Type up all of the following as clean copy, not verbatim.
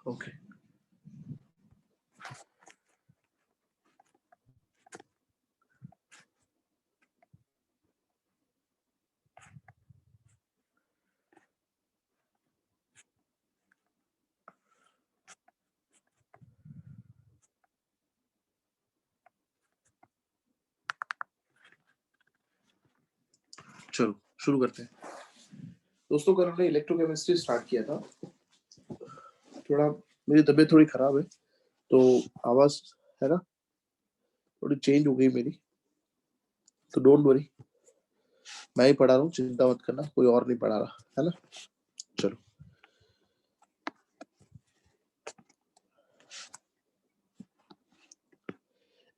Okay चलो शुरू करते हैं दोस्तों। कल हमने इलेक्ट्रोकेमिस्ट्री स्टार्ट किया था। थोड़ा मेरी तबीयत थोड़ी खराब है तो आवाज है ना थोड़ी चेंज हो गई मेरी, तो डोंट वरी, मैं ही पढ़ा रहा हूँ, चिंता मत करना, कोई और नहीं पढ़ा रहा है ना। चलो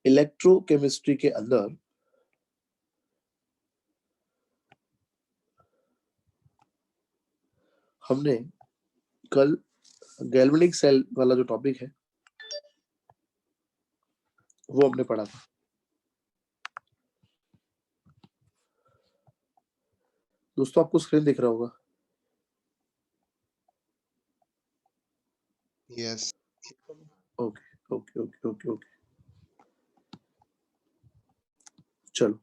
इलेक्ट्रोकेमिस्ट्री के अंदर हमने कल गैल्वेनिक सेल वाला जो टॉपिक है वो हमने पढ़ा था। दोस्तों आपको स्क्रीन दिख रहा होगा? Yes. Okay okay okay okay okay चलो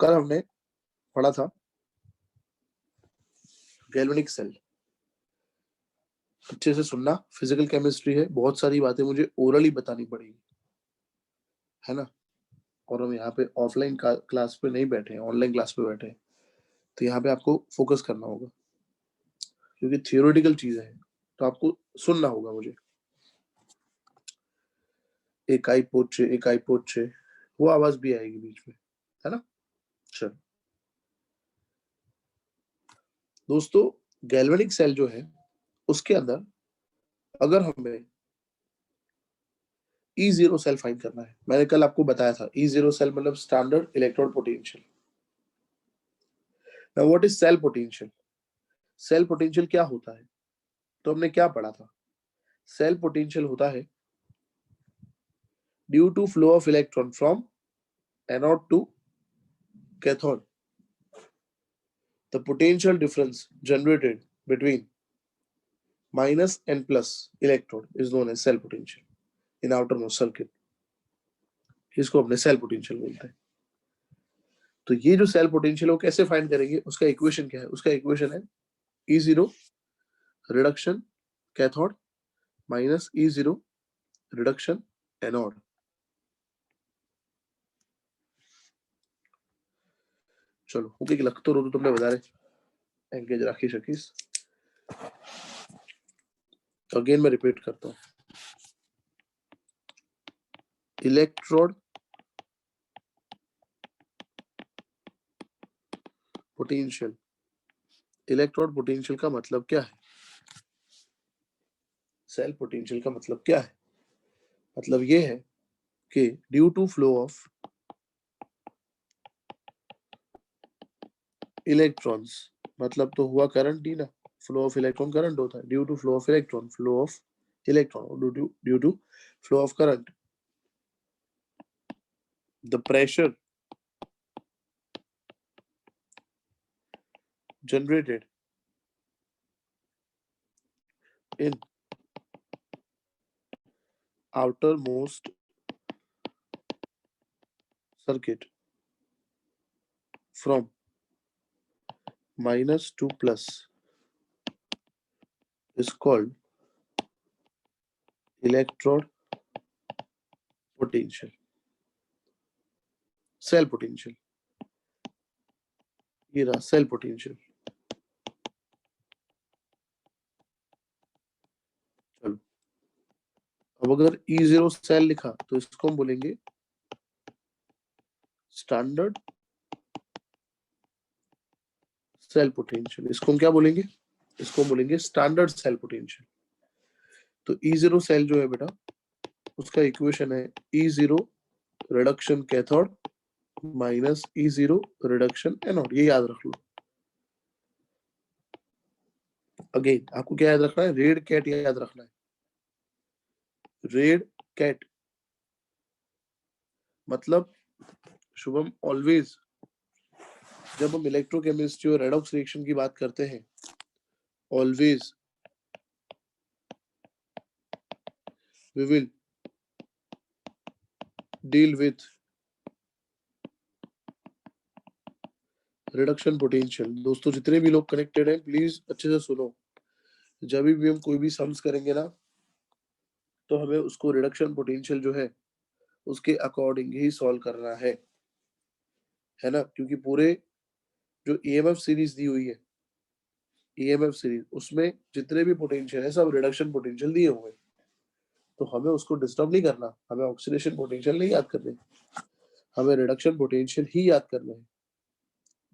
कल हमने पढ़ा था गैल्वेनिक सेल। अच्छे से सुनना, फिजिकल केमिस्ट्री है, बहुत सारी बातें मुझे ओरली बतानी पड़ेगी, है ना। और हम यहाँ पे ऑफलाइन क्लास पे नहीं बैठे हैं, ऑनलाइन क्लास पे बैठे हैं, तो यहाँ पे आपको फोकस करना होगा क्योंकि थियोरेटिकल चीजें हैं, तो आपको सुनना होगा मुझे। एक आई पोचे वो आवाज भी आएगी बीच में, है ना। चलो दोस्तों, गैल्वेनिक सेल जो है उसके अंदर अगर हमें E0 सेल फाइंड करना है, मैंने कल आपको बताया था E0 सेल मतलब standard electrode potential. Now what is cell potential? Cell potential क्या होता है? तो हमने क्या पढ़ा था? सेल पोटेंशियल होता है due to flow of electron from anode to cathode, the potential difference generated between minus and plus electrode is known as cell potential in outermost circuit। इसको अपने सेल पोटेंशियल बोलते हैं। तो ये जो सेल पोटेंशियल है वो कैसे फाइंड करेंगे, उसका इक्वेशन क्या है? उसका इक्वेशन है E0 reduction cathode minus E0 reduction anode. चलो ओके कि लग तो रो तो तुमने बता रहे एंगेज राखी शकीस। अगेन मैं रिपीट करता हूँ, इलेक्ट्रोड पोटेंशियल। इलेक्ट्रोड पोटेंशियल का मतलब क्या है? सेल पोटेंशियल का मतलब क्या है? मतलब ये है कि due to flow of electrons, मतलब तो हुआ करंट ही ना, फ्लो ऑफ इलेक्ट्रॉन करंट होता है, due to flow of electron, flow of electron due to flow of current, the pressure generated in outermost circuit from minus to plus is called electrode potential, cell potential। ये रहा cell potential. चलो अब अगर E0 cell लिखा तो इसको हम बोलेंगे स्टैंडर्ड सेल पोटेंशियल। इसको हम क्या बोलेंगे? इसको बोलेंगे स्टैंडर्ड सेल पोटेंशियल। तो E0 सेल जो है बेटा उसका इक्वेशन है E0 reduction cathode minus E0 reduction anode, ये याद रख लो। अगेन आपको क्या याद रखना है? रेड कैट याद रखना है, रेड कैट मतलब शुभम ऑलवेज जब हम इलेक्ट्रोकेमिस्ट्री और रेडॉक्स रिएक्शन की बात करते हैं always we will deal with reduction potential. दोस्तों जितने भी लोग कनेक्टेड हैं प्लीज अच्छे से सुनो। जब भी हम कोई भी सम्स करेंगे ना तो हमें उसको रिडक्शन पोटेंशियल जो है उसके अकॉर्डिंग ही सॉल्व करना है ना, क्योंकि पूरे जो ईएमएफ सीरीज दी हुई है, ईएमएफ सीरीज, उसमें जितने भी पोटेंशियल है सब रिडक्शन पोटेंशियल दिए हुए, तो हमें उसको डिस्टर्ब नहीं करना, हमें ऑक्सीडेशन पोटेंशियल नहीं याद करने, हमें रिडक्शन पोटेंशियल ही याद करना है,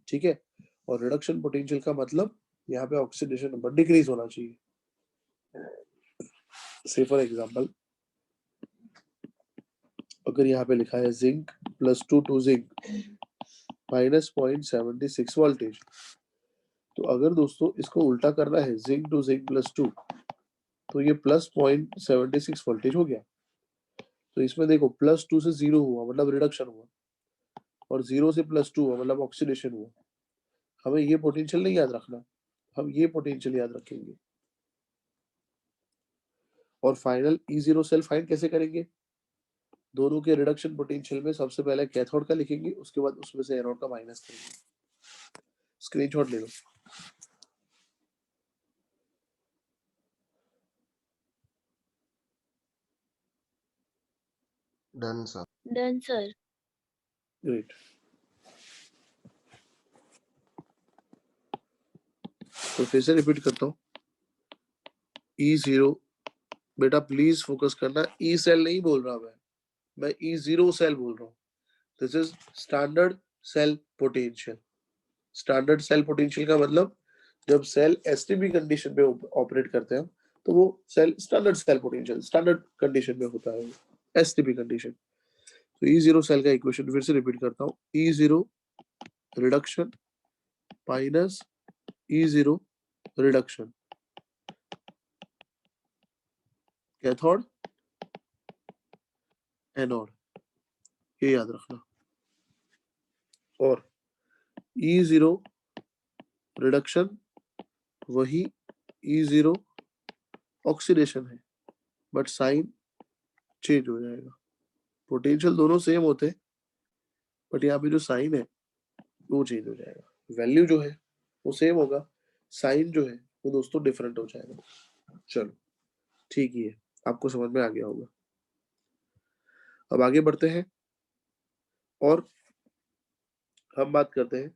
ठीक है। और रिडक्शन पोटेंशियल का मतलब यहाँ पे ऑक्सीडेशन नंबर डिक्रीज होना चाहिए। से फॉर एग्जांपल अगर यहाँ पे लिखा है जिंक +2 टू जिंक -0.76 वोल्टेज, तो अगर दोस्तों इसको उल्टा करना है जिंक टू जिंक +2, तो ये +0.76 वोल्टेज हो गया। तो इसमें देखो +2 से 0 हुआ मतलब रिडक्शन हुआ, और 0 से +2 हुआ मतलब ऑक्सीडेशन हुआ। हमें ये पोटेंशियल नहीं याद रखना, हम ये पोटेंशियल याद रखेंगे। और फाइनल E0 सेल फाइंड कैसे करेंगे? दोनों के रिडक्शन पोटेंशियल में सबसे पहले कैथोड का लिखेंगे, उसके बाद उसमें से एनोड का माइनस करेंगे। स्क्रीनशॉट ले लो। Done sir. Done sir. Great. तो फिर से रिपीट करता हूँ, E0 बेटा प्लीज फोकस करना, ई सेल नहीं बोल रहा मैं E0 सेल बोल रहा हूँ। This is standard cell potential. Standard cell potential का मतलब जब सेल एसटीपी कंडीशन पे ऑपरेट करते हैं तो वो cell standard cell potential standard condition में होता है, एसटीपी कंडीशन। तो E0 सेल का इक्वेशन फिर से रिपीट करता हूँ, E0 reduction minus E0 reduction, cathode anode, ये याद रखना। और E0 रिडक्शन वही E0 ऑक्सीडेशन है, बट साइन चेंज हो जाएगा। पोटेंशियल दोनों सेम होते हैं, बट यहाँ पे जो साइन है वो चेंज हो जाएगा। वैल्यू जो है वो सेम होगा, साइन जो है वो दोस्तों डिफरेंट हो जाएगा। चलो ठीक ही है, आपको समझ में आ गया होगा। अब आगे बढ़ते हैं और हम बात करते हैं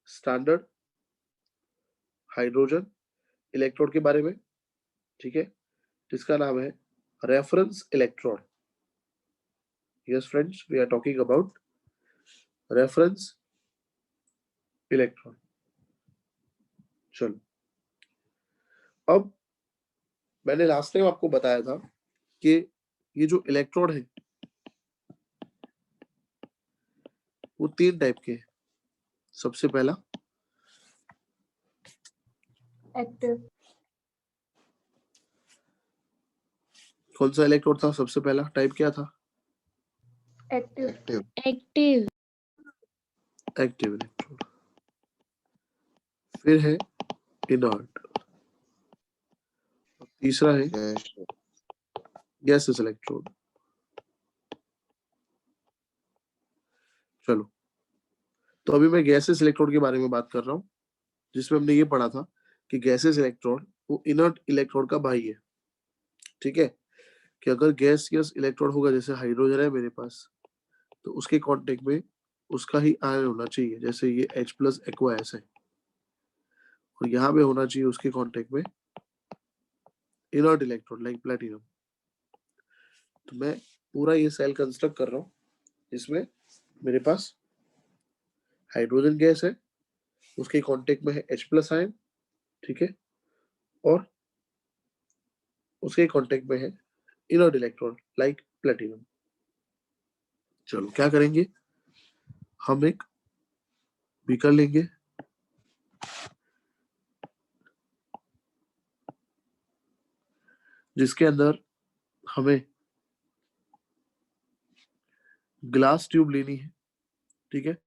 स्टैंडर्ड हाइड्रोजन इलेक्ट्रोड के बारे में, ठीक है, जिसका नाम है reference electrode. Yes friends, we are talking about reference electrode. चलो, अब मैंने लास्ट टाइम आपको बताया था कि ये जो इलेक्ट्रोड है वो 3 टाइप के हैं। सबसे पहला एक्टिव। कौन सा इलेक्ट्रोड था? सबसे पहला टाइप क्या था? Active. Active. Active. Active electrode. फिर है इनर्ट, तीसरा है गैसेस इलेक्ट्रोड। चलो, तो अभी मैं गैसेस इलेक्ट्रोड के बारे में बात कर रहा हूँ, जिसमें हमने ये पढ़ा था कि गैसेस इलेक्ट्रोड वो इनर्ट इलेक्ट्रोड का भाई है, ठीक है। कि अगर गैसियस इलेक्ट्रोड होगा, जैसे हाइड्रोजन है मेरे पास, तो उसके कांटेक्ट में उसका ही आयन होना चाहिए, जैसे ये H+ एक्वायस है, और यहाँ पे होना चाहिए उसके कांटेक्ट में इनर्ट इलेक्ट्रोड लाइक प्लेटिनम। तो मैं पूरा ये सेल कंस्ट्रक्ट कर रहा हूँ जिसमें मेरे पास हाइड्रोजन गैस है, उसके कांटेक्ट में है H+ आयन, ठीक है, और उसके कांटेक्ट में है इनर्ट इलेक्ट्रोड लाइक प्लेटिनम। चलो क्या करेंगे, हम एक बीकर लेंगे, जिसके अंदर हमें ग्लास ट्यूब लेनी है, ठीक है।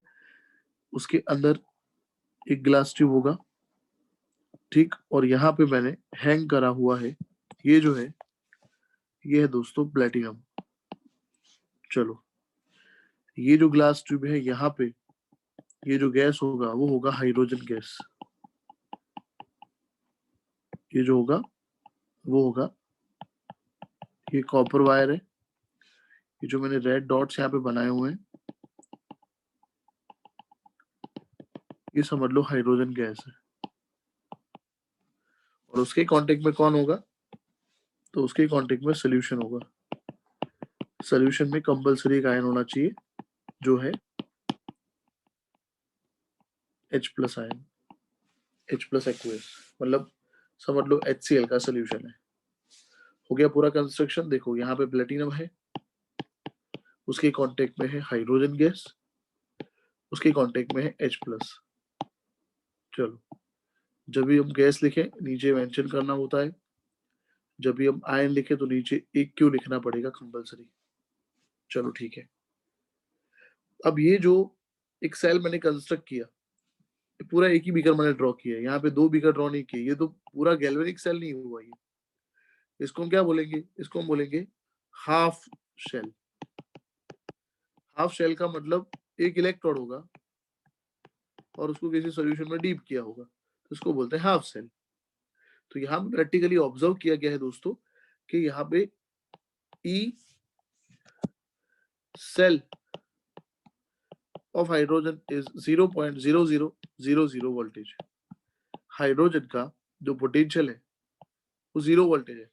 उसके अंदर एक ग्लास ट्यूब होगा, ठीक, और यहाँ पे मैंने हैंग करा हुआ है, ये जो है ये है दोस्तों प्लेटिनम। चलो, ये जो ग्लास ट्यूब है यहाँ पे ये जो गैस होगा वो होगा हाइड्रोजन गैस। ये जो होगा वो होगा, ये कॉपर वायर है, ये जो मैंने रेड डॉट्स यहाँ पे बनाए हुए हैं ये समझ लो हाइड्रोजन गैस है। और उसके कांटेक्ट में कौन होगा? तो उसके कांटेक्ट में सोल्यूशन होगा। सोल्यूशन में कंपलसरी एक आयन होना चाहिए जो है H+ आयन, H+ एक्वस, मतलब समझ लो HCl का सोल्यूशन है। हो गया पूरा कंस्ट्रक्शन। देखो यहाँ पे प्लेटिनम है, उसके कांटेक्ट में है हाइड्रोजन गैस, उसके कांटेक्ट में है H+। चलो, जब भी हम गैस लिखें नीचे मेंशन करना होता है, जब भी हम आयन लिखे तो नीचे एक क्यू लिखना पड़ेगा कंपलसरी। चलो ठीक है। अब ये जो एक सेल मैंने कंस्ट्रक्ट किया, पूरा एक ही बीकर मैंने ड्रॉ किया है, यहाँ पे 2 बीकर ड्रॉ नहीं किए, ये तो पूरा गैल्वेनिक सेल नहीं हुआ ये। इसको हम क्या बोलेंगे? इसको हम बोलेंगे हाफ शेल। हाफ शेल का मतलब एक इलेक्ट्रोड होगा और उसको किसी सॉल्यूशन में डीप किया होगा, तो इसको बोलते हैं हाफ शेल। तो यहाँ पे प्रैक्टिकली ऑब्जर्व किया गया है दोस्तों कि यहाँ पे E cell of hydrogen is 0.0000 voltage. Hydrogen का जो पोटेंशियल है वो 0 वोल्टेज है।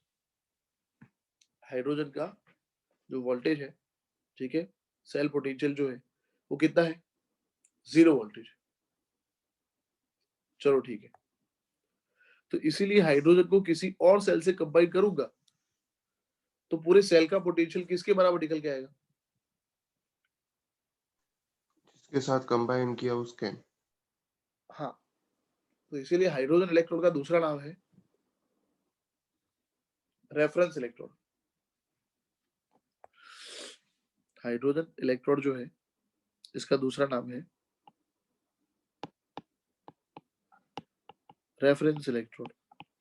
हाइड्रोजन का जो वोल्टेज है, ठीक है, सेल पोटेंशियल जो है वो कितना है? 0 वोल्टेज। चलो ठीक है। तो इसीलिए हाइड्रोजन को किसी और सेल से कंबाइन करूंगा तो पूरे सेल का पोटेंशियल किसके बराबर निकल के आएगा? जिसके साथ कंबाइन किया उसके। हाँ, तो इसीलिए हाइड्रोजन इलेक्ट्रोड का दूसरा नाम है रेफरेंस इलेक्ट्रोड। हाइड्रोजन इलेक्ट्रोड जो है इसका दूसरा नाम है रेफरेंस इलेक्ट्रोड,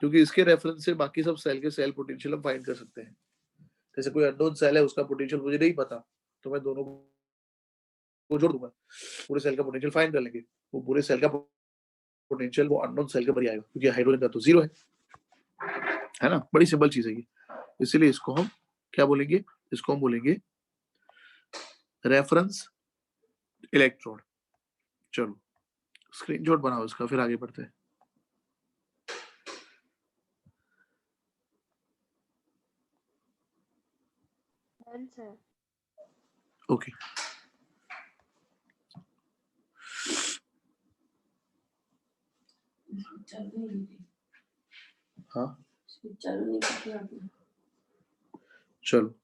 क्योंकि इसके रेफरेंस से बाकी सब सेल के सेल पोटेंशियल हम फाइंड कर सकते हैं। जैसे कोई अननोन सेल है, उसका पोटेंशियल मुझे नहीं पता, तो मैं दोनों को जोड़ दूंगा, पूरे सेल का पोटेंशियल फाइंड कर लेंगे। वो पूरे सेल का पोटेंशियल वो अननोन सेल के पर ही आएगा, क्योंकि हाइड्रोजन का तो 0 है ना। बड़ी सिंपल चीज है ये। इसीलिए इसको हम क्या बोलेंगे? इसको हम बोलेंगे रेफरेंस इलेक्ट्रोड। चलो, स्क्रीनशॉट बनाओ इसका, फिर आगे बढ़ते हैं। ओके, हाँ चलो,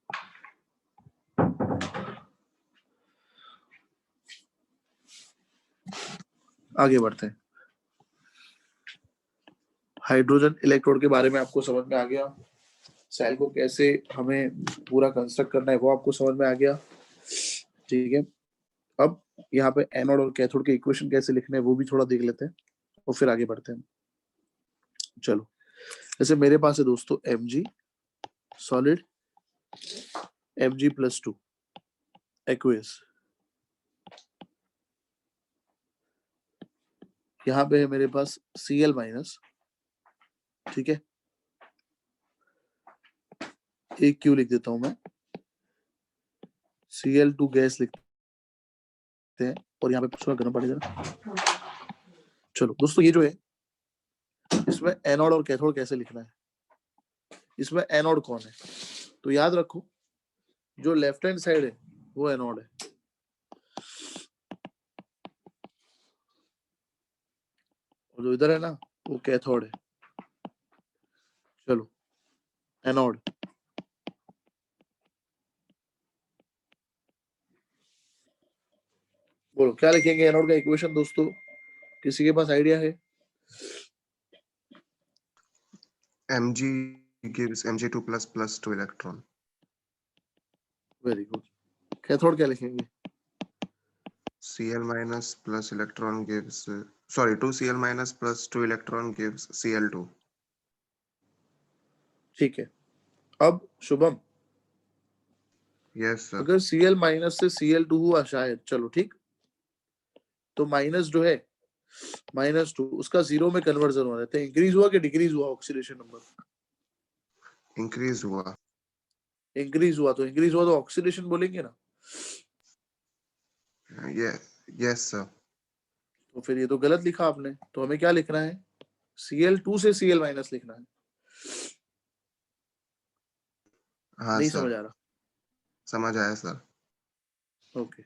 आगे बढ़ते हैं। हाइड्रोजन इलेक्ट्रोड के बारे में आपको समझ में आ गया, सेल को कैसे हमें पूरा कंस्ट्रक्ट करना है वो आपको समझ में आ गया, ठीक है। अब यहाँ पे एनोड और कैथोड के इक्वेशन कैसे लिखने हैं वो भी थोड़ा देख लेते हैं और फिर आगे बढ़ते हैं। चलो, जैसे मेरे पास है दोस्तों Mg सॉलिड, Mg+2 एक्वेस। यहाँ पे है मेरे पास Cl-, ठीक है, एक क्यू लिख देता हूं मैं, Cl2 गैस लिखते हैं और यहाँ पे थोड़ा गर्म पड़ेगा। चलो दोस्तों, ये जो है इसमें एनोड और कैथोड कैसे लिखना है। इसमें एनोड कौन है? तो याद रखो, जो लेफ्ट हैंड साइड है वो एनोड है, और जो इधर है ना वो कैथोड है। चलो, एनोड, बोलो क्या लिखेंगे एनोड का इक्वेशन दोस्तों? किसी के पास आइडिया है? Mg gives Mg2++ 2 electron. Very good. Cathode क्या लिखेंगे? Cl- plus electron gives 2Cl- plus 2 electron gives Cl2. ठीक है। अब शुभम, यस सर। अगर Cl माइनस से Cl2 हुआ शायद, चलो ठीक, तो माइनस जो है -2 उसका 0 में कन्वर्जन हो रहा है, इंक्रीज हुआ कि डिक्रीज हुआ ऑक्सीडेशन नंबर? इंक्रीज हुआ। इंक्रीज हुआ, तो इंक्रीज हुआ तो ऑक्सीडेशन बोलेंगे ना। Yes sir. तो फिर ये तो गलत लिखा आपने, तो हमें क्या लिखना है? Cl2 से Cl माइनस लिखना है। हाँ नहीं सर, समझ आ रहा? समझ आया सर। ओके,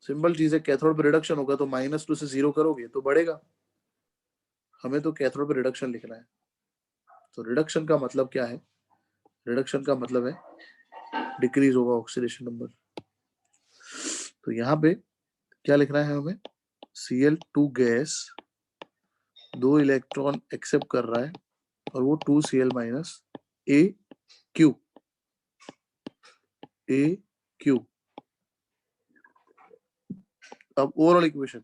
सिंपल चीज है, कैथोड पे रिडक्शन होगा तो -2 से 0 करोगे तो बढ़ेगा, हमें तो कैथोड पे रिडक्शन लिखना है। तो रिडक्शन का मतलब क्या है? रिडक्शन का मतलब है डिक्रीज होगा ऑक्सीडेशन नंबर। तो यहाँ पे क्या लिखना है हमें? Cl2 गैस 2 इलेक्ट्रॉन एक्सेप्ट कर रहा है और वो 2Cl माइनस AQ AQ। अब ओवरऑल इक्वेशन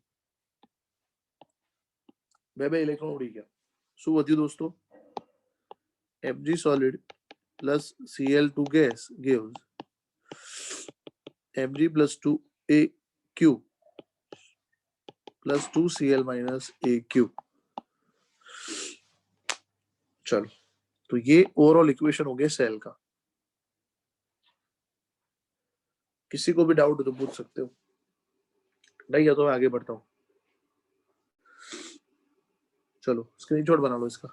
बे इलेक्ट्रॉन उड़ी गया, શું વધ્યું दोस्तों? Mg solid plus Cl2 gas gives Mg plus 2AQ plus 2Cl minus AQ। चलो, तो ये ओवरऑल इक्वेशन हो गया सेल का। किसी को भी डाउट हो तो पूछ सकते हो, नहीं है तो मैं आगे बढ़ता हूँ। चलो स्क्रीनशॉट बना लो इसका।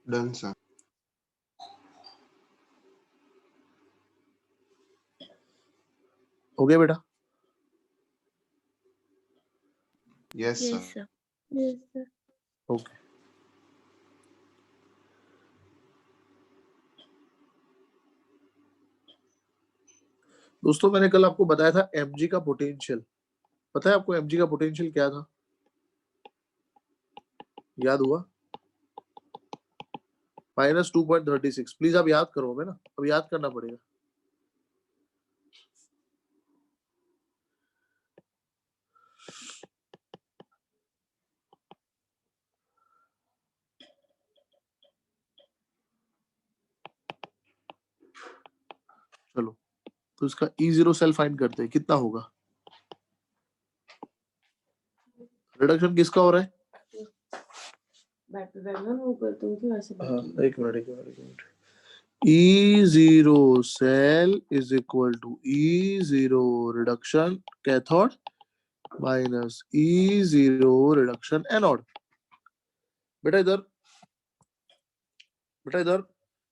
Done sir. हो गया बेटा? Yes Yes, sir. sir. Yes, sir. Okay, दोस्तों मैंने कल आपको बताया था Mg का पोटेंशियल। पता है आपको Mg का पोटेंशियल क्या था? याद हुआ? -2.36। प्लीज आप याद करो हमें ना, अब याद करना पड़ेगा। चलो, तो इसका E0 सेल फाइंड करते हैं, कितना होगा? रिडक्शन किसका हो रहा है? हाँ, एक minute. E0 cell is equal to E0 reduction cathode minus E0 reduction anode। बेटा इधर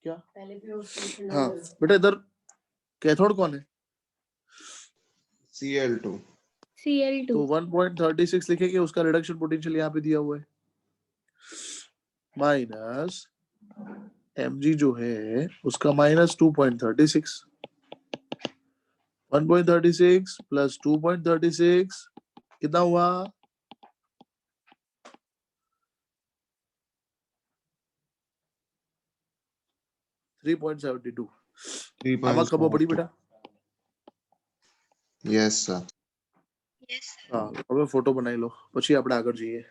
क्या? हाँ बेटा इधर कैथोड कौन है? Cl2। Cl2. तो 1.36 लिखेंगे, उसका रिडक्शन पोटेंशियल यहाँ पे दिया हुआ है, माइनस Mg जो है उसका -2.36। 1.36 प्लस 2.36 कितना हुआ? 3.72। આમાં ખબર પડી બેટા? Yes sir. હા, હવે ફોટો બનાવી લો, પછી આપણે આગળ જઈએ।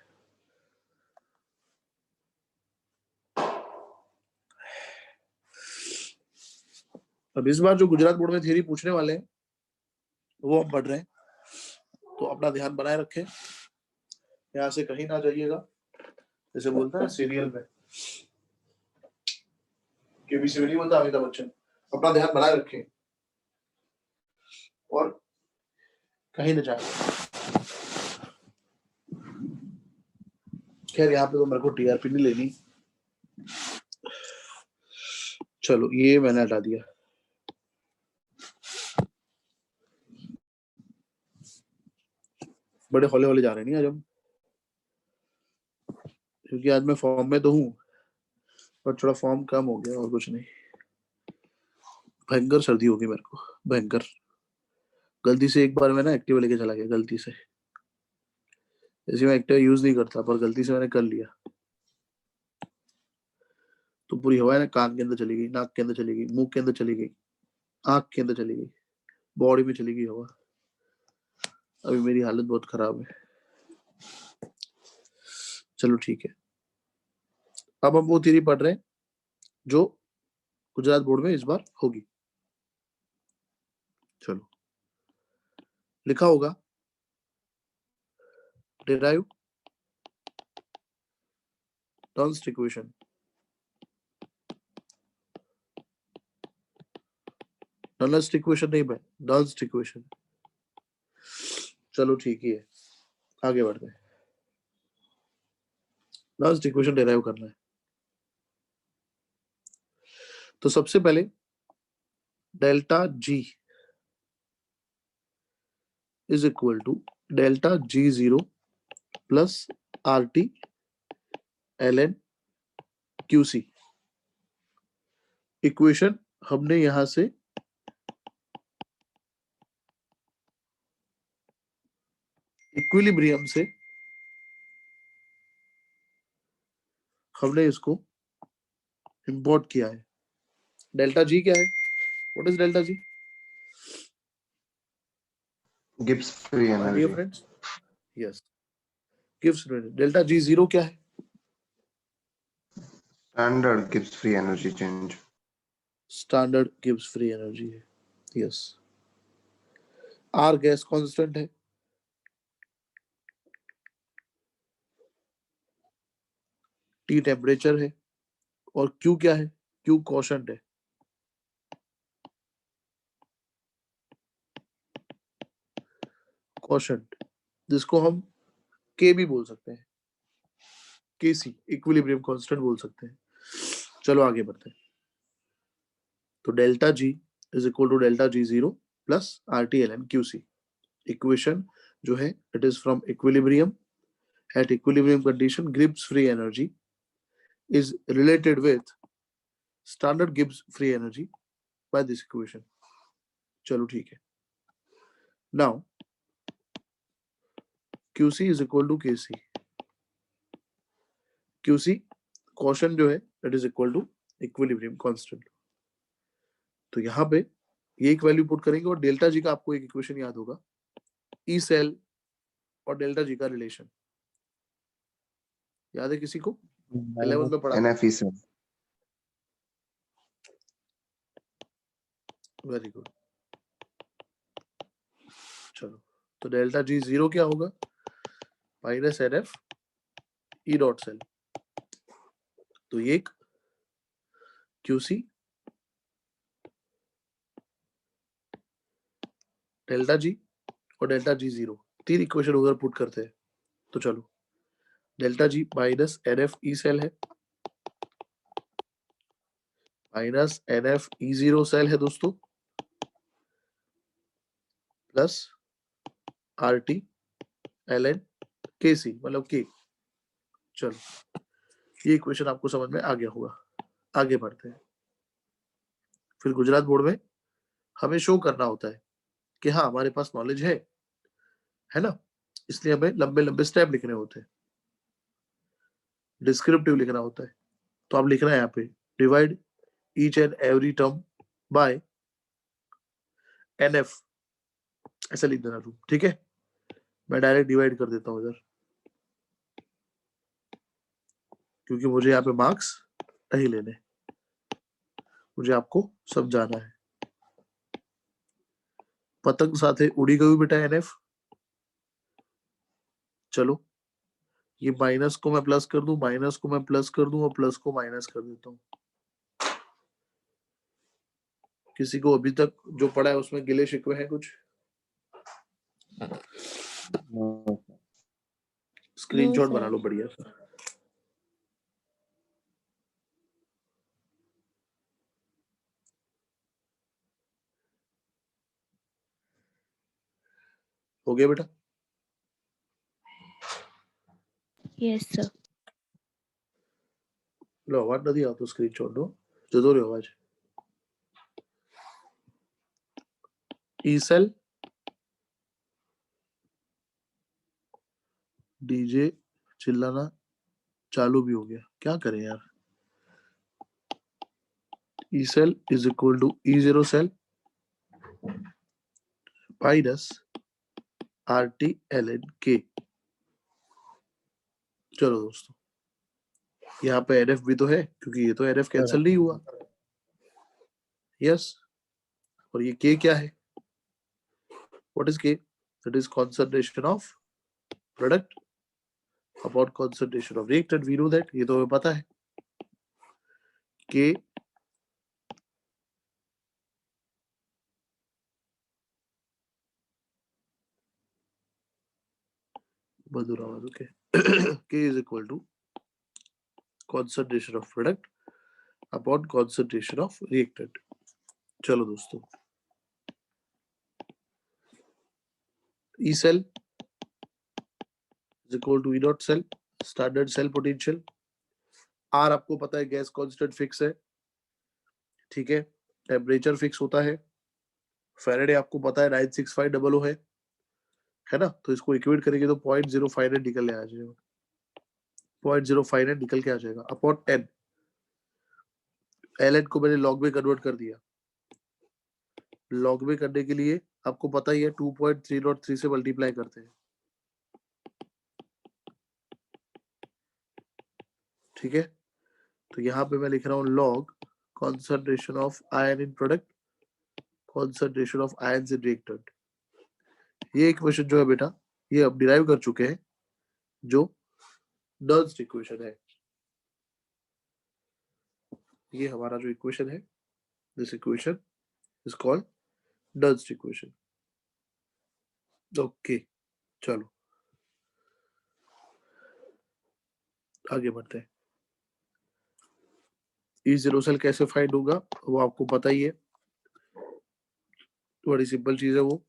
अब इस बार जो गुजरात बोर्ड में थ्योरी पूछने वाले हैं वो हम पढ़ रहे हैं, तो अपना ध्यान बनाए रखें, यहाँ से कहीं ना जाइएगा। जैसे बोलता है सीरियल में, केबीसी में नहीं बोलता अमिताभ बच्चन, अपना ध्यान बनाए रखें और कहीं न जाए। खैर यहाँ पे तो मेरे को टीआरपी नहीं लेनी, चलो ये मैंने हटा दिया। बड़े हौले हौले जा रहे हैं नहीं आज हम, क्योंकि आज मैं फॉर्म में तो हूँ पर थोड़ा फॉर्म कम हो गया और कुछ नहीं। भयंकर सर्दी होगी मेरे को, भयंकर। गलती से एक बार मैं ना एक्टिवा लेके चला गया, गलती से। जैसे मैं एक्टिवा यूज नहीं करता पर गलती से मैंने कर लिया, तो पूरी हवा ना कान के अंदर चली गई, नाक के अंदर चली गई, मुंह के अंदर चली गई, आंख के अंदर चली गई, बॉडी में चली गई हवा। अभी मेरी हालत बहुत खराब है। चलो ठीक है, अब हम वो थ्योरी पढ़ रहे हैं जो गुजरात बोर्ड में इस बार होगी। चलो, लिखा होगा derive Nernst equation. Nernst equation नहीं भाई, Nernst इक्वेशन। चलो ठीक ही है, आगे बढ़ते हैं। Nernst इक्वेशन डिराइव करना है। तो सबसे पहले delta G is equal to delta G0 plus RT ln QC। Equation हमने यहां से इक्विलिब्रियम से हमने इसको इंपोर्ट किया है। डेल्टा जी क्या है? What is delta G? Gibbs free My dear energy. friends, yes, gives delta G0 क्या है? Standard Gibbs free energy change. Standard Gibbs free energy है। यस। आर गैस कांस्टेंट है, टी टेम्परेचर है, और Q क्या है? क्यू क्वोशंट है। Quotient, जिसको हम के भी बोल सकते हैं, केसी इक्विलिब्रियम कांस्टेंट बोल सकते हैं। चलो आगे बढ़ते हैं। तो delta G is equal to delta G0 plus RT ln QC। Equation जो है it is from equilibrium. At equilibrium condition Gibbs free energy is related with standard Gibbs free energy by this equation। चलो ठीक है। Now QC is equal to KC। QC question जो है it is equal to equilibrium constant. तो यहाँ पे ये एक वैल्यू पुट करेंगे और डेल्टा जी का आपको एक इक्वेशन याद होगा, ई सेल और डेल्टा जी का रिलेशन याद है किसी को? 11 में पढ़ा था। NFE से। Very good. चलो, तो डेल्टा G0 क्या होगा? Minus NF E dot cell. तो ये एक QC डेल्टा जी और डेल्टा G0 तीन इक्वेशन उधर पुट करते हैं। तो चलो, delta G minus NF E cell है, माइनस NF E0 सेल है दोस्तों, प्लस RT ln KC मतलब K। चलो, ये इक्वेशन आपको समझ में आ गया होगा। आगे बढ़ते हैं। फिर गुजरात बोर्ड में हमें शो करना होता है कि हाँ हमारे पास नॉलेज है ना, इसलिए हमें लंबे लंबे स्टेप लिखने होते हैं, डिस्क्रिप्टिव लिखना होता है। तो आप लिखना है यहाँ पे divide each and every term by NF, ऐसा लिख देना तुम, ठीक है? मैं डायरेक्ट डिवाइड कर देता हूँ इधर, क्योंकि मुझे यहाँ पे मार्क्स नहीं लेने, मुझे आपको समझाना है। पतंग साथे उड़ी गई बेटा NF। चलो, ये माइनस को मैं प्लस कर दूं, माइनस को मैं प्लस कर दूं और प्लस को माइनस कर देता हूँ। किसी को अभी तक जो पढ़ा है उसमें गिले शिकवे हैं कुछ? स्क्रीनशॉट बना लो बढ़िया सा। हो गया बेटा? Yes, sir. लो आवाज नहीं आ तो स्क्रीनशॉट दो, जो दो आवाज। ई सेल डीजे चिल्लाना चालू भी हो गया, क्या करें यार। E cell is equal to E0 cell minus RT ln K। चलो दोस्तों, यहाँ पे NF भी तो है, क्योंकि ये तो NF कैंसिल नहीं हुआ। यस, और ये K क्या है? What is K? That is concentration of product upon concentration of reactant. We know that. ये तो हमें पता है. K मधुर आवाज. Okay. K is equal to concentration of product upon concentration of reactant. चलो दोस्तों, E cell is equal to E dot cell, standard cell potential. R आपको पता है गैस कांस्टेंट फिक्स है, ठीक है. टेम्परेचर फिक्स होता है. फैराडे आपको पता है 96500 है ना. तो इसको इक्वेट करेंगे तो 0.059 निकल आ जाएगा. 0.059 निकल के आ जाएगा अपॉन n. ln को मैंने log में कन्वर्ट कर दिया. log में करने के लिए आपको पता ही है 2.303 से मल्टीप्लाई करते हैं, ठीक है. तो यहाँ पे मैं लिख रहा हूँ log concentration of ion in product, concentration of ions in reactant. ये इक्वेशन जो है बेटा, ये अब डिराइव कर चुके हैं, जो नर्न्स्ट इक्वेशन है. ये हमारा जो इक्वेशन है, this equation is called Nernst equation. Okay, चलो आगे बढ़ते हैं. E0 सेल कैसे फाइंड होगा वो आपको पता ही है. बड़ी सिंपल चीज है वो.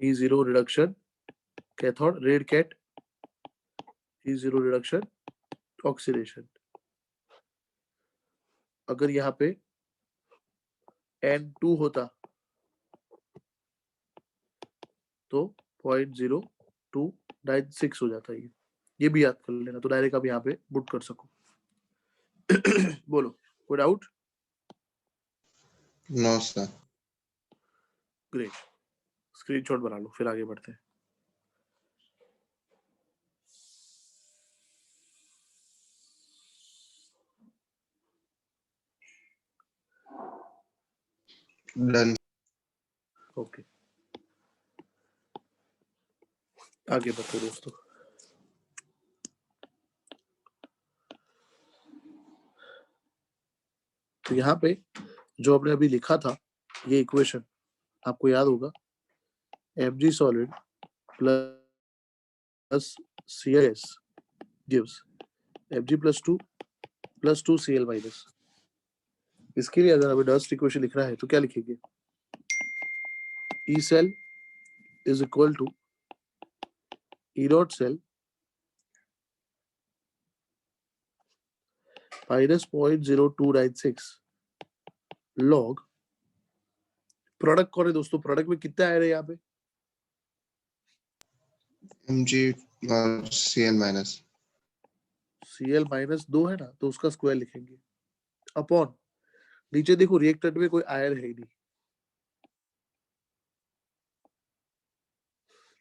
E0 reduction cathode red cat, E0 reduction oxidation. अगर यहाँ पे N2 होता तो 0.0296 हो जाता है. ये भी याद कर लेना, तो डायरेक्ट आप यहाँ पे पुट कर सको. बोलो, कोई doubt? No sir. Great, screenshot बना लो, फिर आगे बढ़ते हैं. डन. ओके, आगे बढ़ते हैं दोस्तों. तो यहाँ पे जो आपने अभी लिखा था, ये इक्वेशन आपको याद होगा. Mg solid plus CIS gives Mg plus 2 plus 2 Cl minus. इसके लिए अगर हमें डस्ट इक्वेशन लिखना है तो क्या लिखेंगे? E cell is equal to E dot cell minus 0.0296 log. Product कौन है दोस्तों? प्रोडक्ट में कितना आया है यहाँ पे? Mg और Cl माइनस. Cl माइनस 2 है ना, तो उसका स्क्वायर लिखेंगे अपॉन. नीचे देखो, रिएक्टेंट में कोई आयन है ही नहीं,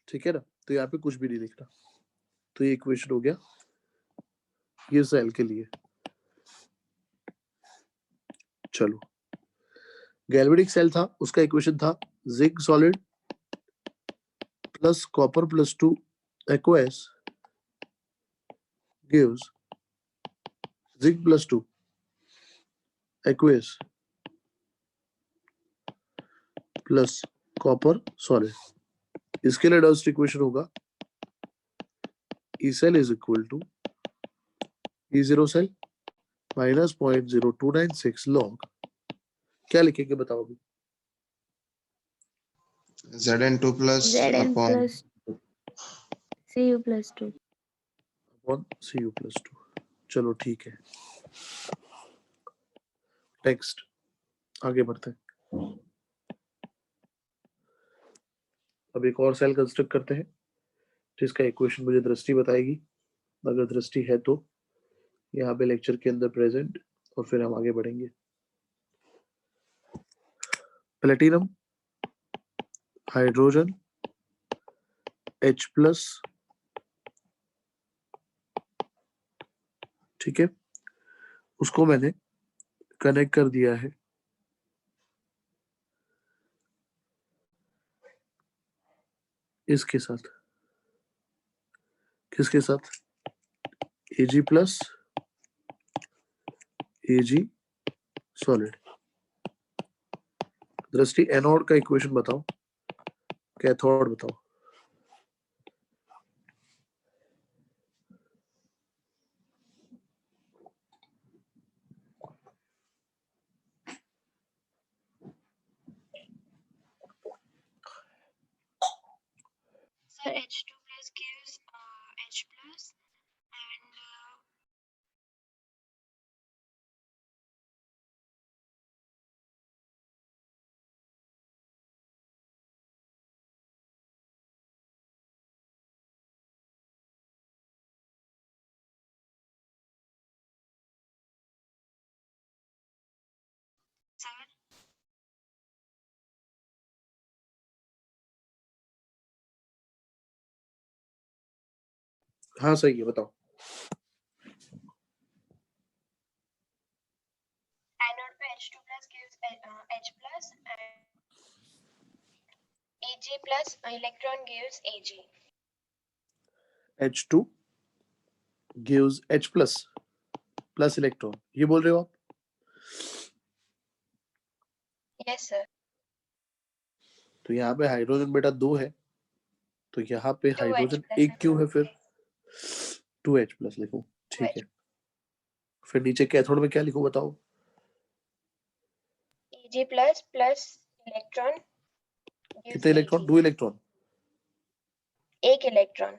ठीक है ना, तो यहाँ पे कुछ भी नहीं लिखना. तो ये इक्वेशन हो गया ये सेल के लिए. चलो, गैल्वेनिक सेल था, उसका इक्वेशन था zinc solid plus copper plus 2 aqueous gives zinc plus 2 aqueous plus copper solid. इसके लिए डस्ट इक्वेशन होगा E cell is equal to E0 cell minus 0.0296 log. क्या लिखेंगे बताओ अभी? Zn2 plus Zn upon plus Cu plus 2. Upon Cu plus 2. चलो ठीक है, नेक्स्ट आगे बढ़ते हैं. अब एक और सेल कंस्ट्रक्ट करते हैं जिसका इक्वेशन मुझे दृष्टि बताएगी. अगर दृष्टि है तो यहाँ पे लेक्चर के अंदर प्रेजेंट, और फिर हम आगे बढ़ेंगे. प्लेटिनम, हाइड्रोजन, H प्लस, ठीक है, उसको मैंने कनेक्ट कर दिया है इसके साथ, किसके साथ? Ag plus Ag solid. दृष्टि एनोड का इक्वेशन बताओ, कैथोड बताओ। Sir, H2 plus gives H plus and sir, हाँ सही है, बताओ। anode पे H2 plus gives H plus and Ag plus electron gives Ag. H2 gives H plus plus electron, ये बोल रहे हो आप? Yes sir. तो यहाँ पे हाइड्रोजन बेटा 2 है, तो यहाँ पे 2H हाइड्रोजन plus एक क्यों है फिर? 2H प्लस लिखो, ठीक है। फिर नीचे कैथोड में क्या लिखो बताओ? Ag plus plus electron gives कितने इलेक्ट्रॉन? Ag. 2 इलेक्ट्रॉन एक इलेक्ट्रॉन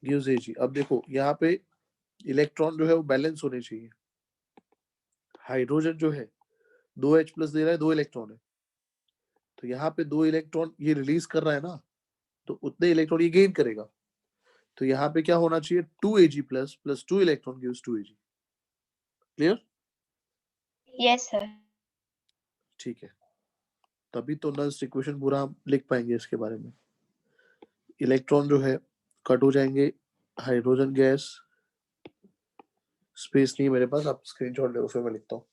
गिव्स Ag। अब देखो यहाँ पे इलेक्ट्रॉन जो है वो बैलेंस होने चाहिए। हाइड्रोजन जो है 2H प्लस दे रहा है, 2 इलेक्ट्रॉन है, तो यहाँ पे 2 इलेक्ट्रॉन ये रिलीज कर रहा है ना, तो उतने इलेक्ट्रॉन ये गेन करेगा। तो यहाँ पे क्या होना चाहिए? 2Ag plus plus 2 electron gives 2Ag। Clear? Yes sir ठीक है, तभी तो नस्ट इक्वेशन पूरा हम लिख पाएंगे इसके बारे में। इलेक्ट्रॉन जो है कट हो जाएंगे, हाइड्रोजन गैस, स्पेस नहीं मेरे पास, आप स्क्रीनशॉट ले लो, फिर मैं लिखता हूँ।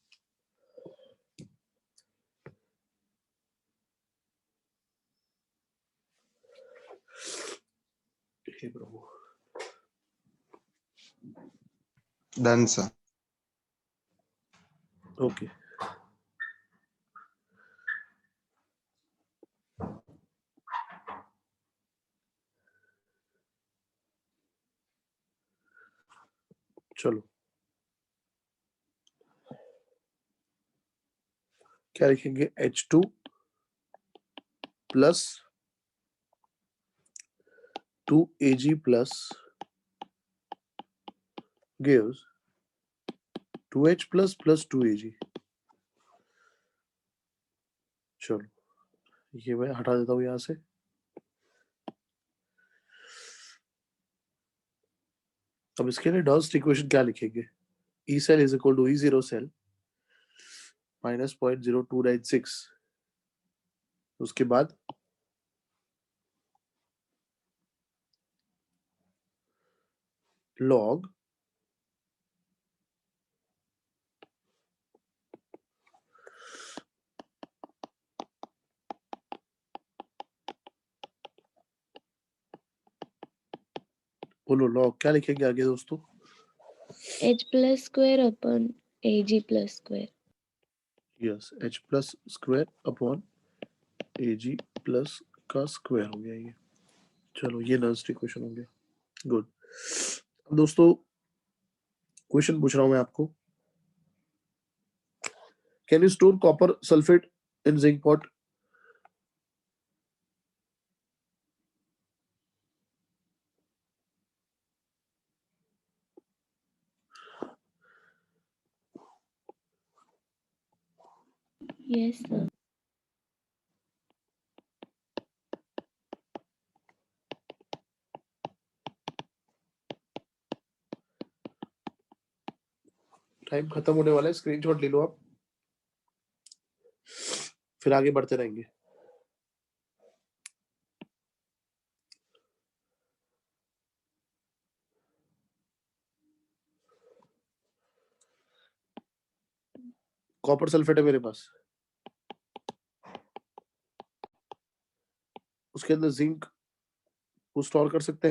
हे प्रभु, डन सर। ओके चलो, क्या लिखेंगे? H2 plus 2Ag plus gives 2H plus plus 2Ag। चलो ये मैं हटा देता हूँ यहाँ से। अब इसके लिए डस्ट इक्वेशन क्या लिखेंगे? E cell is equal to E0 cell minus 0.0296। उसके बाद log बोलो, log क्या लिखेंगे आगे दोस्तों? H plus square upon Ag plus square. Yes, H plus square upon Ag plus का स्क्वायर हो गया ये। चलो ये नस्ट इक्वेशन हो गया, गुड। अब दोस्तों क्वेश्चन पूछ रहा हूं मैं आपको, can you store copper sulphate in zinc pot? Yes sir. Time खत्म होने वाला है, स्क्रीनशॉट ले लो आप, फिर आगे बढ़ते रहेंगे। कॉपर सल्फेट है मेरे पास, उसके अंदर जिंक को स्टोर कर सकते हैं।